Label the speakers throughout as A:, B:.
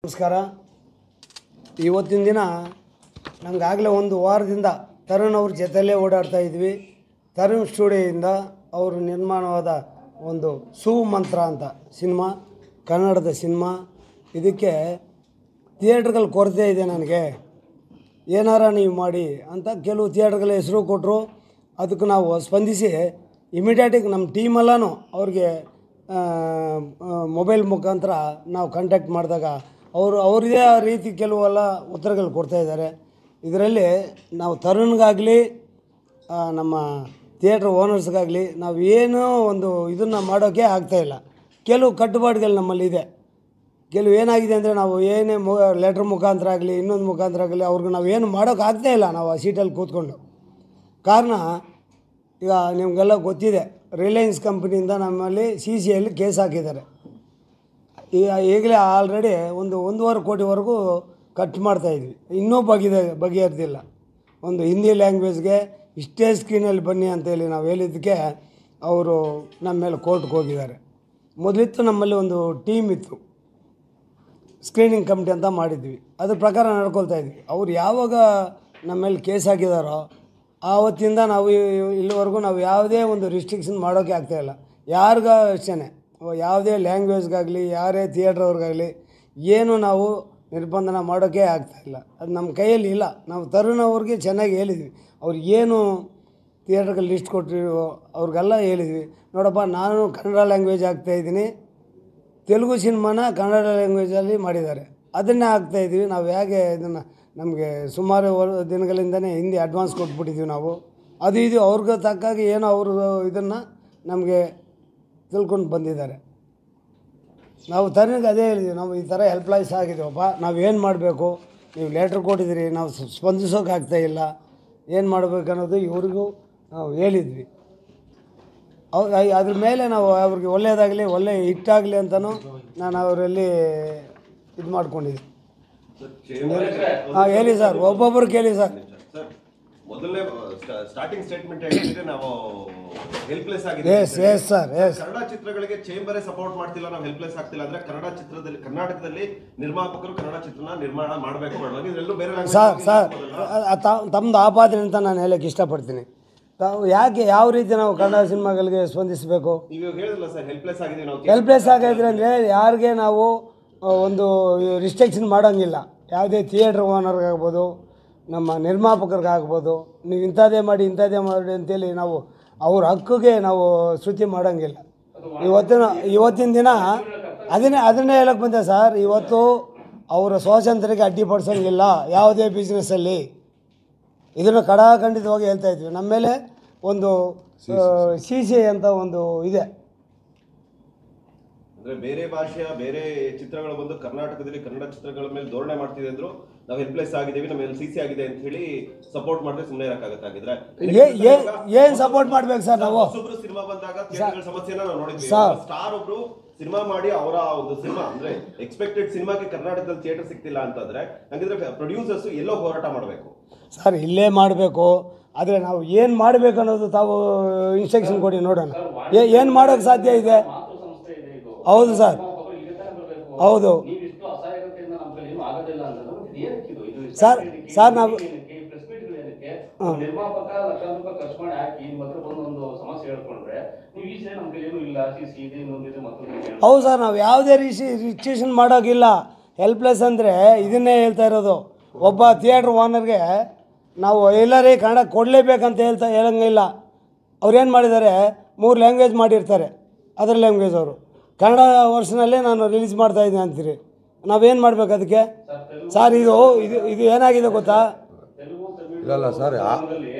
A: ನಮಸ್ಕಾರ. ಇವತ್ತಿನ ದಿನ ನಮಗಾಗಲೇ ಒಂದು ವಾರದಿಂದ ತರುಣ್ ಅವ್ರ ಜೊತೆಯಲ್ಲೇ ಓಡಾಡ್ತಾ ಇದ್ವಿ. ತರುಣ್ ಸ್ಟುಡಿಯೋಯಿಂದ ಅವರು ನಿರ್ಮಾಣವಾದ ಒಂದು ಸುಮಂತ್ರ ಅಂತ ಸಿನಿಮಾ, ಕನ್ನಡದ ಸಿನಿಮಾ. ಇದಕ್ಕೆ ಥಿಯೇಟ್ರ್ಗಳ ಕೊರತೆ ಇದೆ, ನನಗೆ ಏನಾರ ನೀವು ಮಾಡಿ ಅಂತ ಕೆಲವು ಥಿಯೇಟ್ರ್ಗಳ ಹೆಸರು ಕೊಟ್ಟರು. ಅದಕ್ಕೆ ನಾವು ಸ್ಪಂದಿಸಿ ಇಮಿಡಿಯೇಟಾಗಿ ನಮ್ಮ ಟೀಮೆಲ್ಲನೂ ಅವ್ರಿಗೆ ಮೊಬೈಲ್ ಮುಖಾಂತರ ನಾವು ಕಾಂಟ್ಯಾಕ್ಟ್ ಮಾಡಿದಾಗ ಅವ್ರದ್ದೇ ರೀತಿ ಕೆಲವೆಲ್ಲ ಉತ್ತರಗಳು ಕೊಡ್ತಾಯಿದ್ದಾರೆ. ಇದರಲ್ಲಿ ನಾವು ತರುಣ್ಗಾಗಲಿ ನಮ್ಮ ಥಿಯೇಟ್ರ್ ಓನರ್ಸ್ಗಾಗಲಿ ನಾವು ಏನೋ ಒಂದು ಇದನ್ನು ಮಾಡೋಕ್ಕೆ ಆಗ್ತಾಯಿಲ್ಲ. ಕೆಲವು ಕಟ್ಟುಪಾಡುಗಳು ನಮ್ಮಲ್ಲಿದೆ. ಕೆಲವು ಏನಾಗಿದೆ ಅಂದರೆ ನಾವು ಏನೇ ಲೆಟ್ರ್ ಮುಖಾಂತರ ಆಗಲಿ ಇನ್ನೊಂದು ಮುಖಾಂತರ ಆಗಲಿ ಅವ್ರಿಗೆ ನಾವು ಏನು ಮಾಡೋಕ್ಕೆ ಆಗ್ತಾಯಿಲ್ಲ. ನಾವು ಆ ಸೀಟಲ್ಲಿ ಕೂತ್ಕೊಂಡು ಕಾರಣ ಈಗ ನಿಮಗೆಲ್ಲ ಗೊತ್ತಿದೆ, ರಿಲಯನ್ಸ್ ಕಂಪ್ನಿಯಿಂದ ನಮ್ಮಲ್ಲಿ CCಯಲ್ಲಿ ಕೇಸ್ ಹಾಕಿದ್ದಾರೆ. ಈಗಲೇ ಆಲ್ರೆಡಿ 1.5 ಕೋಟಿವರೆಗೂ ಖರ್ಚು ಮಾಡ್ತಾಯಿದ್ವಿ, ಇನ್ನೂ ಬಗೆಹರಿದಿಲ್ಲ. ಒಂದು ಹಿಂದಿ ಲ್ಯಾಂಗ್ವೇಜ್ಗೆ ಇಷ್ಟೇ ಸ್ಕ್ರೀನಲ್ಲಿ ಬನ್ನಿ ಅಂತೇಳಿ ನಾವು ಹೇಳಿದ್ದಕ್ಕೆ ಅವರು ನಮ್ಮ ಮೇಲೆ ಕೋರ್ಟ್ಗೆ ಹೋಗಿದ್ದಾರೆ. ಮೊದಲಿತ್ತು ನಮ್ಮಲ್ಲಿ ಒಂದು ಟೀಮ್ ಇತ್ತು, ಸ್ಕ್ರೀನಿಂಗ್ ಕಮಿಟಿ ಅಂತ ಮಾಡಿದ್ವಿ, ಅದ್ರ ಪ್ರಕಾರ ನಡ್ಕೊಳ್ತಾ ಇದ್ವಿ. ಅವ್ರು ಯಾವಾಗ ನಮ್ಮ ಮೇಲೆ ಕೇಸ್ ಹಾಕಿದಾರೋ ಆವತ್ತಿಂದ ನಾವು ಇಲ್ಲಿವರೆಗೂ ನಾವು ಯಾವುದೇ ಒಂದು ರಿಸ್ಟ್ರಿಕ್ಷನ್ ಮಾಡೋಕ್ಕೆ ಆಗ್ತಾಯಿಲ್ಲ. ಯಾರಿಗೂ ಅಷ್ಟೇ, ಯಾವುದೇ ಲ್ಯಾಂಗ್ವೇಜ್ಗಾಗಲಿ ಯಾರೇ ಥಿಯೇಟ್ರವ್ರಿಗಾಗಲಿ ಏನು ನಾವು ನಿರ್ಬಂಧನ ಮಾಡೋಕ್ಕೆ ಆಗ್ತಾಯಿಲ್ಲ. ಅದು ನಮ್ಮ ಕೈಯಲ್ಲಿ ಇಲ್ಲ. ನಾವು ತರುಣ್ ಅವ್ರಿಗೆ ಚೆನ್ನಾಗಿ ಹೇಳಿದ್ವಿ. ಅವ್ರು ಏನು ಥಿಯೇಟ್ರಿಗೆ ಲಿಸ್ಟ್ ಕೊಟ್ಟಿರೋ ಅವ್ರಿಗೆಲ್ಲ ಹೇಳಿದ್ವಿ, ನೋಡಪ್ಪ ನಾನು ಕನ್ನಡ ಲ್ಯಾಂಗ್ವೇಜ್ ಆಗ್ತಾಯಿದ್ದೀನಿ, ತೆಲುಗು ಸಿನಿಮಾನ ಕನ್ನಡ ಲ್ಯಾಂಗ್ವೇಜಲ್ಲಿ ಮಾಡಿದ್ದಾರೆ, ಅದನ್ನೇ ಆಗ್ತಾಯಿದ್ವಿ. ನಾವು ಹೇಗೆ ಇದನ್ನು ನಮಗೆ ಸುಮಾರು ದಿನಗಳಿಂದನೇ ಹಿಂದಿ ಅಡ್ವಾನ್ಸ್ ಕೊಟ್ಬಿಟ್ಟಿದ್ವಿ ನಾವು. ಅದು ಇದು ಅವ್ರಿಗೆ ತಕ್ಕಾಗಿ ಏನೋ ಅವರು ಇದನ್ನು ನಮಗೆ ತಿಳ್ಕೊಂಡು ಬಂದಿದ್ದಾರೆ. ನಾವು ತರುಣ್ಗೆ ಅದೇ ಹೇಳಿದ್ವಿ, ನಾವು ಈ ಥರ ಹೆಲ್ಪ್ಲೈಸ್ ಆಗಿದ್ದೀವಪ್ಪ, ನಾವು ಏನು ಮಾಡಬೇಕು, ನೀವು ಲೆಟ್ರ್ ಕೊಟ್ಟಿದ್ದೀರಿ, ನಾವು ಸ್ಪಂದಿಸೋಕ್ಕಾಗ್ತಾಯಿಲ್ಲ, ಏನು ಮಾಡಬೇಕು ಅನ್ನೋದು ಇವ್ರಿಗೂ ನಾವು ಹೇಳಿದ್ವಿ. ಅದ್ರ ಮೇಲೆ ನಾವು ಅವ್ರಿಗೆ ಒಳ್ಳೆಯದಾಗಲಿ ಒಳ್ಳೆ ಹಿಟ್ಟಾಗಲಿ ಅಂತಲೂ ನಾನು ಅವರಲ್ಲಿ ಇದು ಮಾಡ್ಕೊಂಡಿದ್ದೆ. ಹೇಳಿ ಸರ್, ಒಬ್ಬೊಬ್ಬರು ಕೇಳಿ ಸರ್.
B: ಮೊದಲನೇ ಸ್ಟಾರ್ಟಿಂಗ್ ಸ್ಟೇಟ್ಮೆಂಟ್ ಹೇಳಿದ್ರೆ ನಾವು ಹೆಲ್ಪ್ಲೆಸ್ ಆಗಿದೆ. ಕನ್ನಡ ಚಿತ್ರಗಳಿಗೆ ಚೇಂಬರೇ ಸಪೋರ್ಟ್ ಮಾಡ್ತಿಲ್ಲ, ನಾವು ಹೆಲ್ಪ್ಲೆಸ್ ಆಗ್ತಿಲ್ಲ ಅಂದ್ರೆ ಕರ್ನಾಟಕದಲ್ಲಿ ನಿರ್ಮಾಪಕರು ಕನ್ನಡ ಚಿತ್ರನ ನಿರ್ಮಾಣ ಮಾಡಬೇಕು.
A: ಸರ್ ತಮ್ಮದು ಆಪಾದನೆ ಅಂತ ನಾನು ಹೇಳಕ್ಕೆ ಇಷ್ಟಪಡ್ತೀನಿ. ಯಾಕೆ ಯಾವ ರೀತಿ ನಾವು ಕನ್ನಡ ಸಿನಿಮಾಗಳಿಗೆ ಸ್ಪಂದಿಸಬೇಕು?
B: ನೀವು ಹೇಳಿದ್ರಲ್ಲ ಸರ್, ಹೆಲ್ಪ್ಲೆಸ್ ಆಗಿದೆ. ನಾವು
A: ಹೆಲ್ಪ್ಲೆಸ್ ಆಗಿದ್ರೆ ಅಂದರೆ ಯಾರಿಗೆ ನಾವು ಒಂದು ರಿಸ್ಟ್ರಿಕ್ಷನ್ ಮಾಡೋಂಗಿಲ್ಲ. ಯಾವುದೇ ಥಿಯೇಟ್ರ್ ಓನರ್ಗಾಗ್ಬೋದು, ನಮ್ಮ ನಿರ್ಮಾಪಕರಿಗಾಗ್ಬೋದು, ನೀವು ಇಂಥದ್ದೇ ಮಾಡಿ ಅಂತೇಳಿ ನಾವು ಅವ್ರ ಹಕ್ಕಿಗೆ ನಾವು ಶ್ರುತಿ ಮಾಡೋಂಗಿಲ್ಲ. ಇವತ್ತಿನ ದಿನ ಅದನ್ನೇ ಹೇಳಕ್ಕೆ ಬಂದೆ ಸರ್. ಇವತ್ತು ಅವರ ಸ್ವಾತಂತ್ರ್ಯಕ್ಕೆ ಅಡ್ಡಿಪಡಿಸೋಂಗಿಲ್ಲ ಯಾವುದೇ ಬಿಸ್ನೆಸ್ಸಲ್ಲಿ. ಇದನ್ನು ಖಂಡಿತವಾಗಿ ಹೇಳ್ತಾ ಇದ್ವಿ. ನಮ್ಮ ಮೇಲೆ ಒಂದು CC ಅಂತ ಒಂದು ಇದೆ.
B: ಅಂದ್ರೆ ಬೇರೆ ಭಾಷೆಯ ಬೇರೆ ಚಿತ್ರಗಳು ಬಂದು ಕರ್ನಾಟಕದಲ್ಲಿ ಕನ್ನಡ ಚಿತ್ರಗಳ ಮೇಲೆ ಧೋರಣೆ ಮಾಡ್ತಿದೆ ಅಂದ್ರು ನಾವು ಹೆಲ್ಪ್ಲೆಸ್ ಆಗಿದ್ದೀವಿ, ನಮ್ಮ CC ಆಗಿದೆ ಅಂತ ಹೇಳಿ ಸಪೋರ್ಟ್ ಮಾಡಿದ್ರೆ ಸುಮ್ಮನೆ ಇರಕ್ಕಾಗತ್ತಾಗಿದ್ರೆ
A: ಏನು ಸಪೋರ್ಟ್ ಮಾಡ್ಬೇಕು ಸರ್? ನಾವು
B: ಹೊಸಬ್ರು ಸಿನಿಮಾ ಬಂದಾಗ ಥಿಯೇಟರ್ಗಳ ಸಮಸ್ಯೆನ ನಾವು ನೋಡಿದ್ವಿ. ಸ್ಟಾರ್ ಒಬ್ರು ಸಿನಿಮಾ ಮಾಡಿ ಅವರ ಒಂದು ಸಿನಿಮಾ ಅಂದ್ರೆ ಎಕ್ಸ್ಪೆಕ್ಟೆಡ್ ಸಿನಿಮಾಗೆ ಕರ್ನಾಟಕದಲ್ಲಿ ಥಿಯೇಟರ್ ಸಿಗ್ತಿಲ್ಲ ಅಂತಂದ್ರೆ ಹಂಗಿದ್ರೆ ಪ್ರೊಡ್ಯೂಸರ್ಸ್ ಎಲ್ಲೋ ಹೋರಾಟ ಮಾಡಬೇಕು
A: ಸರ್, ಇಲ್ಲೇ ಮಾಡಬೇಕು. ಆದರೆ ನಾವು ಏನು ಮಾಡಬೇಕು ಅನ್ನೋದು ತಾವು ಇನ್ಸ್ಟ್ರಕ್ಷನ್ ಕೊಡಿ ನೋಡೋಣ. ಏನು ಮಾಡೋಕ್ಕೆ ಸಾಧ್ಯ ಇದೆ? ಹೌದು ಸರ್, ಹೌದು ಸರ್ ನಾವು ಹೌದು ಸರ್, ನಾವು ಯಾವುದೇ ರಿಸ್ಟ್ರಿಕ್ಷನ್ ಮಾಡೋಕ್ಕಿಲ್ಲ. ಹೆಲ್ಪ್ಲೆಸ್ ಅಂದರೆ ಇದನ್ನೇ ಹೇಳ್ತಾ ಇರೋದು. ಒಬ್ಬ ಥಿಯೇಟ್ರ್ ಓನರ್ಗೆ ನಾವು ಎಲ್ಲರೇ ಕನ್ನಡ ಕೊಡಲೇಬೇಕಂತ ಹೇಳಂಗಿಲ್ಲ. ಅವ್ರೇನು ಮಾಡಿದ್ದಾರೆ, 3 ಲ್ಯಾಂಗ್ವೇಜ್ ಮಾಡಿರ್ತಾರೆ. ಅದರ ಲ್ಯಾಂಗ್ವೇಜ್ ಅವರು ಕನ್ನಡ ವರ್ಷನಲ್ಲೇ ನಾನು ರಿಲೀಸ್ ಮಾಡ್ತಾಯಿದ್ದೀನಿ ಅಂತೀರಿ. ನಾವೇನು ಮಾಡಬೇಕು ಅದಕ್ಕೆ? ಸರ್ ಇದು ಏನಾಗಿದೆ ಗೊತ್ತಾ?
C: ಇಲ್ಲ ಸರ್,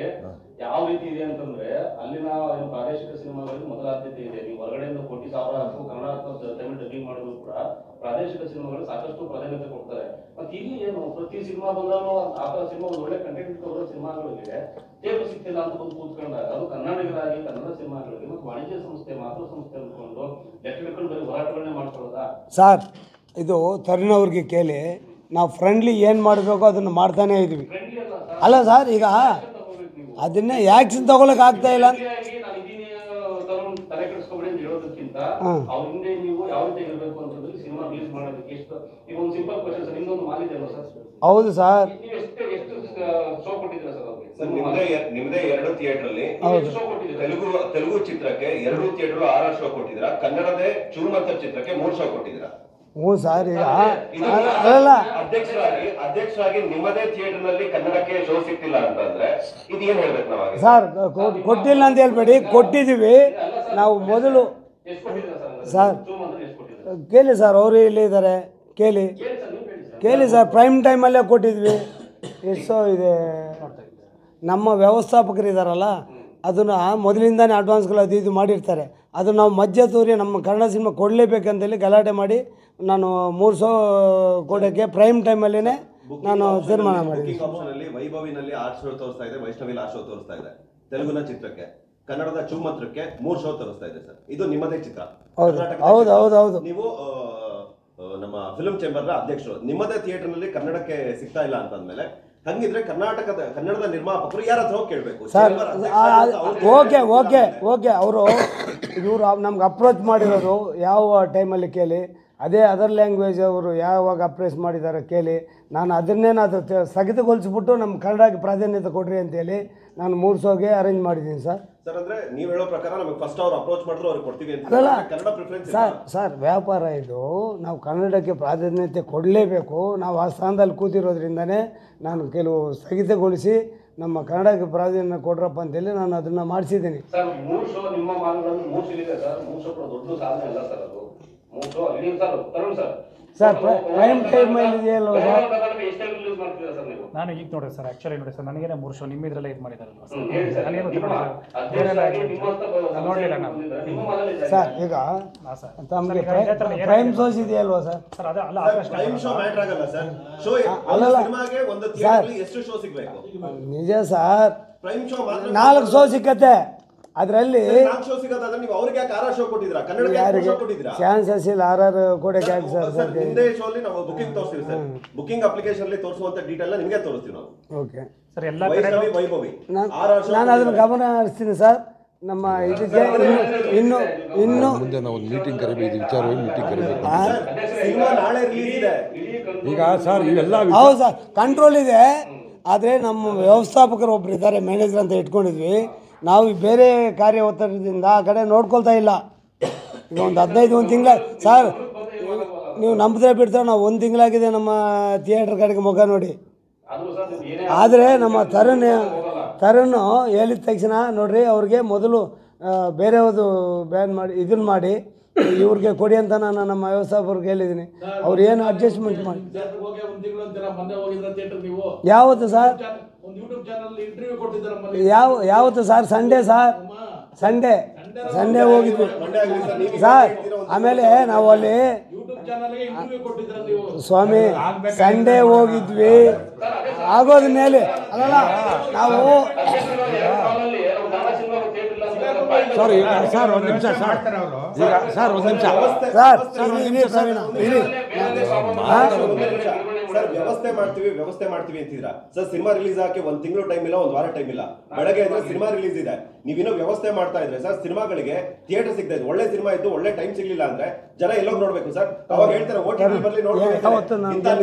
D: ಯಾವ ರೀತಿ ಇದೆ ಅಂತಂದ್ರೆ ಅಲ್ಲಿನ ಪ್ರಾದೇಶಿಕ ಸಿನಿಮಾಗಳಿಗೆ ಮೊದಲ ಆದ್ಯತೆ ಇದೆ. ನೀವು ಹೊರಗಡೆಯಿಂದ ಕೋಟಿ ಸಾವಿರ ಕನ್ನಡ ಅಥವಾ ತಮಿಳು ಡಬ್ಬಿಂಗ್ ಮಾಡಿದ್ರು ಕೂಡ ಪ್ರಾದೇಶಿಕ ಸಿನಿಮಾಗಳು ಸಾಕಷ್ಟು ಪ್ರಾಧಾನ್ಯತೆ ಕೊಡ್ತಾರೆ. ಮತ್ತೆ ಇಲ್ಲಿ ಏನು ಪ್ರತಿ ಸಿನಿಮಾ ಬಂದಾನು ಆ ಸಿನಿಮಾ ಒಳ್ಳೆ ಕಂಟೆಂಟ್ ಇಟ್ಕೊಳ್ಳೋ ಸಿನಿಮಾಗಳಿಗೆ ಥಿಯೇಟರ್ ಸಿಗ್ತಿಲ್ಲ ಅಂತ ಬಂದು ಕೂತ್ಕೊಂಡಾಗ ಅದು ಕನ್ನಡಿಗರಾಗಿ ಕನ್ನಡ ಸಿನಿಮಾಗಳಿಗೆ ಮತ್ತು ವಾಣಿಜ್ಯ ಸಂಸ್ಥೆ ಮಾತೃ ಸಂಸ್ಥೆ ಅಂದ್ಕೊಂಡು ಲೆಕ್ಕ ಹಿಡ್ಕೊಂಡು ಬರೀ ಹೋರಾಟಗಳನ್ನೇ ಮಾಡ್ಕೊಳ್ಳೋದಾ?
A: ಸರ್, ಇದು ತರುಣ್ ಅವ್ರಿಗೆ ಕೇಳಿ. ನಾವು ಫ್ರೆಂಡ್ಲಿ ಏನು ಮಾಡಬೇಕು ಅದನ್ನು ಮಾಡ್ತಾನೇ ಇದ್ವಿ. ಅಲ್ಲ ಸರ್, ಈಗ ಅದನ್ನೇ ಆ್ಯಕ್ಷನ್ ತೊಗೊಳಕ್ಕೆ ಆಗ್ತಾ ಇಲ್ಲ.
D: ತಲೆ ಕೆಡಿಸ್ಕೊಬೇಡಿ ಅಂತ ಹೇಳೋದಕ್ಕಿಂತ ಅವ್ರ ಹಿಂದೆ ನೀವು ಯಾವ ರೀತಿ ಇರಬೇಕು ಅಂತಂದ್ರೆ ಸಿನಿಮಾ ರಿಲೀಸ್ ರಿಲೀಸ್ ಮಾಡೋದಕ್ಕೆ ಎಷ್ಟು ಈಗ ಒಂದು ಸಿಂಪಲ್ ಕ್ವಶನ್ ಸರ್, ನಿಮ್ದೊಂದು ಮಾಲ್ ಇದೆ ಅಲ್ವಾ ಸರ್?
A: ಹೌದು ಸರ್.
D: ನೀವು ಎಷ್ಟು ಶೋ ಕೊಟ್ಟಿದ್ದೀರಾ ಸರ್ ಅವ್ರಿಗೆ?
B: ಸರ್ ನಿಮ್ದೇ 2 ಥಿಯೇಟರ್ ಅಲ್ಲಿ
D: ಶೋ ಕೊಟ್ಟಿದ್ದೀರಾ?
B: ತೆಲುಗು ಚಿತ್ರಕ್ಕೆ 2 ಥಿಯೇಟರ್ 6 ಶೋ ಕೊಟ್ಟಿದ್ದೀರಾ, ಕನ್ನಡದೇ ಚೂಮಂತರ್ ಚಿತ್ರಕ್ಕೆ 3 ಶೋ ಕೊಟ್ಟಿದ್ದೀರಾ.
A: ಹ್ಞೂ ಸರ್. ಈಗ ಅಲ್ಲ
B: ಅಧ್ಯಕ್ಷರಾಗಿ ನಿಮ್ಮದೇ ಥಿಯೇಟರ್ ನಲ್ಲಿ ಕನ್ನಡಕ್ಕೆ ಶೋ ಸಿಕ್ತಿಲ್ಲ ಅಂತಂದ್ರೆ ಇದು ಏನ್ ಹೇಳ್ಬೇಕು ನಾವಾಗ?
A: ಸರ್ ಕೊಟ್ಟಿಲ್ಲ ಅಂತ ಹೇಳ್ಬೇಡಿ, ಕೊಟ್ಟಿದ್ದೀವಿ ನಾವು ಮೊದಲು.
D: ಎಷ್ಟು ಕೊಟ್ಟಿದ್ದೀರಾ ಸರ್?
A: ಸರ್
D: ಶೋ ಮಾತ್ರ ಎಷ್ಟು ಕೊಟ್ಟಿದ್ದೀರಾ?
A: ಕೇಳಿ ಸರ್, ಅವರು ಇಲ್ಲಿ ಇದ್ದಾರೆ, ಕೇಳಿ ಕೇಳಿ ಸರ್. ಪ್ರೈಮ್ ಟೈಮಲ್ಲೇ ಕೊಟ್ಟಿದ್ವಿ. ಎಷ್ಟೋ ಇದೆ, ನಮ್ಮ ವ್ಯವಸ್ಥಾಪಕರು ಇದ್ದಾರಲ್ಲ ಅದನ್ನು ಮೊದಲಿಂದಾನೇ ಅಡ್ವಾನ್ಸ್ಗಳು ಅದು ಇದು ಮಾಡಿರ್ತಾರೆ. ಅದು ನಾವು ಮಧ್ಯ ತೋರಿ ನಮ್ಮ ಕನ್ನಡ ಸಿನಿಮಾ ಕೊಡಲೇಬೇಕಂತೇಳಿ ಗಲಾಟೆ ಮಾಡಿ ನಾನು 3 ಶೋ ಕೊಡೋಕ್ಕೆ ಪ್ರೈಮ್ ಟೈಮಲ್ಲೇ ನಾನು ತೀರ್ಮಾನ ಮಾಡಿದ್ದೀನಿ.
B: ಬುಕಿಂಗ್ ಆಪ್ಷನ್ ಅಲ್ಲಿ ವೈಭವಿನಲ್ಲಿ 6 ಶೋ ತೋರಿಸ್ತಾ ಇದೆ, ವೈಷ್ಣವಿಲಿ 6 ಶೋ ತೋರಿಸ್ತಾ ಇದೆ. ತೆಲುಗುನ ಚಿತ್ರಕ್ಕೆ, ಕನ್ನಡದ ಚೂಮಂತ್ರಕ್ಕೆ 3 ಶೋ ತೋರಿಸ್ತಾ ಇದೆ ಸರ್. ಇದು ನಿಮ್ಮದೇ ಚಿತ್ರ.
A: ಹೌದು.
B: ನೀವು ನಮ್ಮ ಫಿಲ್ಮ್ ಚೇಂಬರ್ ನ ಅಧ್ಯಕ್ಷರು, ನಿಮ್ಮದೇ ಥಿಯೇಟರ್ ನಲ್ಲಿ ಕನ್ನಡಕ್ಕೆ ಸಿಗ್ತಾ ಇಲ್ಲ ಅಂತಂದ್ಮೇಲೆ ಹಂಗಿದ್ರೆ ಕನ್ನಡದ ನಿರ್ಮಾಪಕರು ಯಾರ ಹತ್ರ ಹೋಗಿ ಕೇಳಬೇಕು
A: ಸರ್? ಓಕೆ ಅವರು ಇವರು ನಮ್ಗೆ ಅಪ್ರೋಚ್ ಮಾಡಿರೋದು ಯಾವ ಟೈಮಲ್ಲಿ ಕೇಳಿ, ಅದೇ ಅದರ್ ಲ್ಯಾಂಗ್ವೇಜ್ ಅವರು ಯಾವಾಗ ಅಪ್ರೋಚ್ ಮಾಡಿದ್ದಾರೆ ಕೇಳಿ. ನಾನು ಅದನ್ನೇನಾದರೂ ಸ್ಥಗಿತಗೊಳಿಸ್ಬಿಟ್ಟು ನಮ್ಮ ಕನ್ನಡಕ್ಕೆ ಪ್ರಾಧಾನ್ಯತೆ ಕೊಡ್ರಿ ಅಂತೇಳಿ ನಾನು 3 ಶೋಗೆ ಅರೇಂಜ್ ಮಾಡಿದ್ದೀನಿ ಸರ್.
B: ಸರ್ ಅಂದ್ರೆ ನೀವು ಹೇಳೋ ಪ್ರಕಾರ ನಮಗೆ ಫಸ್ಟ್ ಅವ್ರು ಅಪ್ರೋಚ್ ಮಾಡಿದ್ರು ಅವ್ರಿಗೆ ಕೊಡ್ತೀವಿ ಅಂತ
A: ಅಲ್ಲ
B: ಕನ್ನಡ ಪ್ರಿಫರೆನ್ಸ್
A: ಸರ್ ವ್ಯಾಪಾರ ಇದು. ನಾವು ಕನ್ನಡಕ್ಕೆ ಪ್ರಾಧಾನ್ಯತೆ ಕೊಡಲೇಬೇಕು. ನಾವು ಆ ಸ್ಥಾನದಲ್ಲಿ ಕೂತಿರೋದ್ರಿಂದನೇ ನಾನು ಕೆಲವು ಸ್ಥಗಿತಗೊಳಿಸಿ ನಮ್ಮ ಕನ್ನಡಕ್ಕೆ ಪ್ರಾಧಾನ್ಯ ಕೊಡ್ರಪ್ಪ ಅಂತೇಳಿ ನಾನು ಅದನ್ನು ಮಾಡಿಸಿದ್ದೀನಿ
D: ಸರ್. 3 ಶೋ ನಿಮ್ಮ ಮಾಲ್ಗಳಲ್ಲಿ 3 ಶೋ ಇದೆ ಸರ್. 3 ಶೋ ಕೂಡ ದೊಡ್ಡ ಸಾಧನೆ ಅಲ್ಲ ಸರ್. ಅದು 3 ಶೋ ಅಲ್ಲಿ ಸರ್ ತರುಣ್ ಸರ್
A: ಪ್ರೈಮ್ ಟೈಮಲ್ಲಿ ಇದೆಯಲ್ವ ಸರ್?
D: ಎಷ್ಟೆಲ್ಲ ರಿಲೀಸ್ ಮಾಡ್ತಿದ್ದೀರಾ ಸರ್ ನೀವು?
E: ನಾನು ಈಗ ನೋಡಿದೆ ಸರ್, ಆ್ಯಕ್ಚುಲಿ ನೋಡಿ ಸರ್, ನನಗೇನೆ 3 ಶೋ ನಿಮ್ಮ ಇದರಲ್ಲೇ ಇದು ಮಾಡಿದಾರಲ್ವ ಸರ್,
D: ಹೇಳಿ ಸರ್.
E: ನನಗೇನು
D: ನಿಮ್ಮ
E: ಗೊತ್ತಿಲ್ಲ ನೋಡಲಿಲ್ಲ ನಾನು
D: ನಿಮ್ಮ ಮಾಲಲ್ಲಿ
A: ಸರ್. ಈಗ
E: ಹಾಂ ಸರ್,
A: ತಮಗೆ ಪ್ರೈಮ್ ಶೋಸ್ ಇದೆಯಲ್ವ ಸರ್?
E: ಸರ್ ಅದು ಅಲ್ಲ
B: ಪ್ರೈಮ್ ಶೋ ಮ್ಯಾಟರ್ ಆಗಲ್ಲ ಸರ್. ಶೋ ಸಿನಿಮಾಗೆ ಒಂದು ಥಿಯೇಟರ್ ಎಷ್ಟು ಶೋ ಸಿಗಬೇಕು?
A: ನಿಜ ಸರ್,
B: ಪ್ರೈಮ್ ಶೋ ಮಾತ್ರ
A: 4 ಶೋ ಸಿಕ್ಕತ್ತೆ. ಅದರಲ್ಲಿ
B: 4 ಶೋ ಸಿಗೋದಾದ್ರೆ ನೀವು ಅವ್ರಿಗೆ ಯಾಕೆ 6 ಶೋ ಕೊಟ್ಟಿದ್ದೀರಾ? ಕನ್ನಡಕ್ಕೆ ಯಾಕೆ ಶೋ ಕೊಟ್ಟಿದ್ದೀರಾ?
A: ಚಾನ್ಸಸ್ ಇಲ್ಲ. RR ಕೊಡಕ್ಕೆ ಯಾಕೆ ಸರ್?
B: ಸರ್ ನಿಮ್ಮದೇ ಶೋ ಅಲ್ಲಿ ನಾವು ಬುಕಿಂಗ್ ತೋರಿಸ್ತೀವಿ ಸರ್. ಬುಕಿಂಗ್ ಅಪ್ಲಿಕೇಶನ್ ಅಲ್ಲಿ ತೋರಿಸುವಂತ ಡೀಟೇಲ್ ನಿಮಗೆ ತೋರಿಸ್ತೀವಿ ನಾವು.
A: ಓಕೆ
E: ಸರ್, ಎಲ್ಲ ಕಡೆ
B: ವೈಭವಿ
A: ನಾನು ಅದನ್ನು ಗಮನ ಹರಿಸ್ತೀನಿ ಸರ್. ನಮ್ಮ ಇದಕ್ಕೆ ಇನ್ನು
C: ಮುಂದೆ ನಾವು ಒಂದು ಮೀಟಿಂಗ್ ಕರಿಬೇಕು, ಇದು ವಿಚಾರವಾಗಿ ಮೀಟಿಂಗ್ ಕರಿಬೇಕು.
B: ಸಿನಿಮಾ ನಾಳೆ ರಿಲೀಸ್ ಇದೆ.
C: ಈಗ ಸರ್ ಇವೆಲ್ಲ
A: ಹೌದು ಸರ್, ಕಂಟ್ರೋಲ್ ಇದೆ. ಆದರೆ ನಮ್ಮ ವ್ಯವಸ್ಥಾಪಕರು ಒಬ್ರು ಇದ್ದಾರೆ, ಮ್ಯಾನೇಜರ್ ಅಂತ ಇಟ್ಕೊಂಡಿದ್ವಿ. ನಾವು ಬೇರೆ ಕಾರ್ಯ ಒತ್ತಡದಿಂದ ಆ ಕಡೆ ನೋಡ್ಕೊಳ್ತಾ ಇಲ್ಲ. ಈಗ ಒಂದು 15 ತಿಂಗಳ ಸರ್, ನೀವು ನಂಬಿದ್ರೆ ಬಿಡ್ತಾರೆ, ನಾವು 1 ತಿಂಗಳಾಗಿದೆ ನಮ್ಮ ಥಿಯೇಟರ್ ಕಡೆಗೆ ಮುಖ ನೋಡಿ. ಆದರೆ ನಮ್ಮ ತರುಣ್ ಹೇಳಿದ ತಕ್ಷಣ ನೋಡ್ರಿ, ಅವ್ರಿಗೆ ಮೊದಲು ಬೇರೆಯವ್ರದ್ದು ಬ್ಯಾನ್ ಮಾಡಿ ಇದನ್ನು ಮಾಡಿ ಇವ್ರಿಗೆ ಕೊಡಿ ಅಂತ ನಾನು ನಮ್ಮ ವ್ಯವಸ್ಥಾಪಕರಿಗೆ ಹೇಳಿದ್ದೀನಿ. ಅವ್ರು ಏನು ಅಡ್ಜಸ್ಟ್ಮೆಂಟ್ ಮಾಡಿ. ಯಾವತ್ತು ಸರ್? ಯಾವತ್ತು ಸರ್? ಸಂಡೇ ಹೋಗಿದ್ವಿ ಸರ್. ಆಮೇಲೆ ನಾವು ಅಲ್ಲಿ ಸ್ವಾಮಿ ಸಂಡೇ ಹೋಗಿದ್ವಿ. ಆಗೋದ ಮೇಲೆ ಅಲ್ಲ ನಾವು
C: ಸರ್ ಸರ್ ಒಂದು ನಿಮಿಷ ಸರ್, ಈಗ ಸರ್ ಒಂದು ನಿಮಿಷ
B: ಸರ್ ವ್ಯವಸ್ಥೆ ಮಾಡ್ತೀವಿ ಅಂತಿದ್ರಾ ಸರ್? ಸಿನಿಮಾ ರಿಲೀಸ್ ಆಗಿ 1 ತಿಂಗಳು ಟೈಮ್ ಇಲ್ಲ, 1 ವಾರ ಟೈಮ್ ಇಲ್ಲ. ಬೆಳಗ್ಗೆ ಇದ್ರೆ ಸಿನಿಮಾ ರಿಲೀಸ್ ಇದೆ, ನೀವಿನ್ನೂ ವ್ಯವಸ್ಥೆ ಮಾಡ್ತಾ ಇದ್ರೆ ಸರ್ ಸಿನಿಮಾಗಳಿಗೆ ಥಿಯೇಟರ್ ಸಿಗ್ತಾ ಇದೆ. ಒಳ್ಳೆ ಸಿನಿಮಾ ಇದ್ದು ಒಳ್ಳೆ ಟೈಮ್ ಸಿಗ್ಲಿಲ್ಲ ಅಂದ್ರೆ ಜನ ಎಲ್ಲೋಗಿ ನೋಡ್ಬೇಕು ಸರ್? ಅವಾಗ ಹೇಳ್ತಾರೆ OTT ಬರ್ಲಿ ನೋಡ್ಬೇಕು.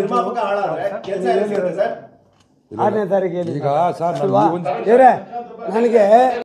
B: ನಿರ್ಮಾಪಕ ಹಾಳಾದ್ರೆ ಕೆಲಸ ಎಲ್ಲಿ ಸಿಗುತ್ತೆ ಸರ್?
A: 6ನೇ ತಾರೀಕಿಗೆ
C: ಈಗ ಸರ್
A: ನನಗೆ